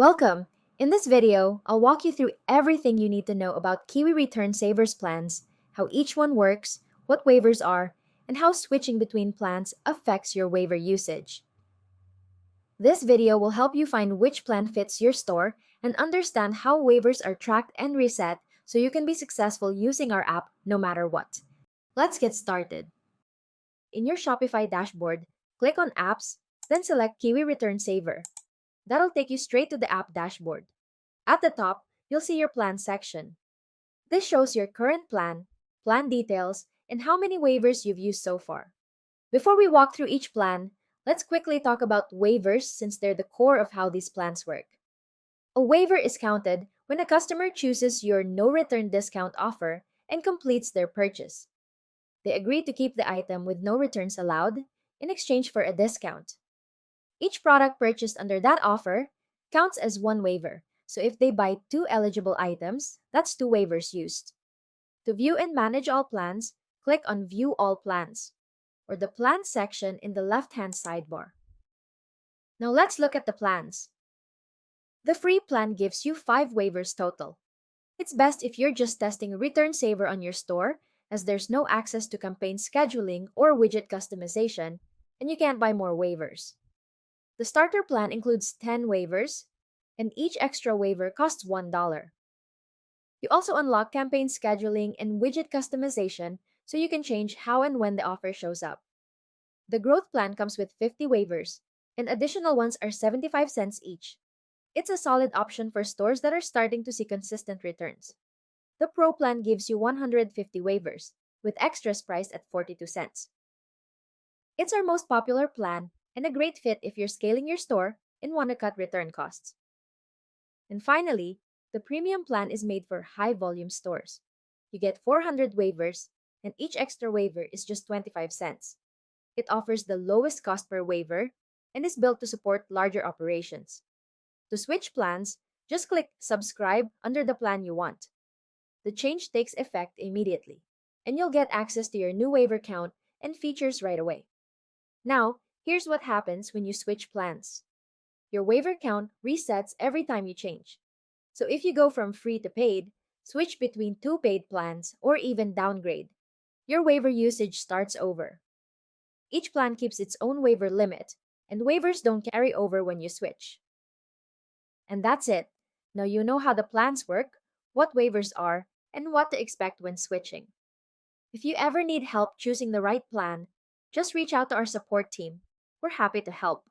Welcome! In this video, I'll walk you through everything you need to know about Kiwi Return Saver's plans, how each one works, what waivers are, and how switching between plans affects your waiver usage. This video will help you find which plan fits your store and understand how waivers are tracked and reset so you can be successful using our app no matter what. Let's get started. In your Shopify dashboard, click on Apps, then select Kiwi Return Saver. That'll take you straight to the app dashboard. At the top, you'll see your plan section. This shows your current plan, plan details, and how many waivers you've used so far. Before we walk through each plan, let's quickly talk about waivers since they're the core of how these plans work. A waiver is counted when a customer chooses your no return discount offer and completes their purchase. They agree to keep the item with no returns allowed in exchange for a discount. Each product purchased under that offer counts as one waiver, so if they buy two eligible items, that's two waivers used. To view and manage all plans, click on View All Plans, or the Plans section in the left-hand sidebar. Now let's look at the plans. The free plan gives you 5 waivers total. It's best if you're just testing Return Saver on your store, as there's no access to campaign scheduling or widget customization, and you can't buy more waivers. The starter plan includes 10 waivers, and each extra waiver costs $1. You also unlock campaign scheduling and widget customization so you can change how and when the offer shows up. The growth plan comes with 50 waivers, and additional ones are 75 cents each. It's a solid option for stores that are starting to see consistent returns. The Pro plan gives you 150 waivers, with extras priced at 42 cents. It's our most popular plan and a great fit if you're scaling your store and want to cut return costs. And finally, the premium plan is made for high-volume stores. You get 400 waivers, and each extra waiver is just 25 cents. It offers the lowest cost per waiver and is built to support larger operations. To switch plans, just click Subscribe under the plan you want. The change takes effect immediately, and you'll get access to your new waiver count and features right away. Now, here's what happens when you switch plans. Your waiver count resets every time you change. So if you go from free to paid, switch between two paid plans, or even downgrade, your waiver usage starts over. Each plan keeps its own waiver limit, and waivers don't carry over when you switch. And that's it. Now you know how the plans work, what waivers are, and what to expect when switching. If you ever need help choosing the right plan, just reach out to our support team. We're happy to help.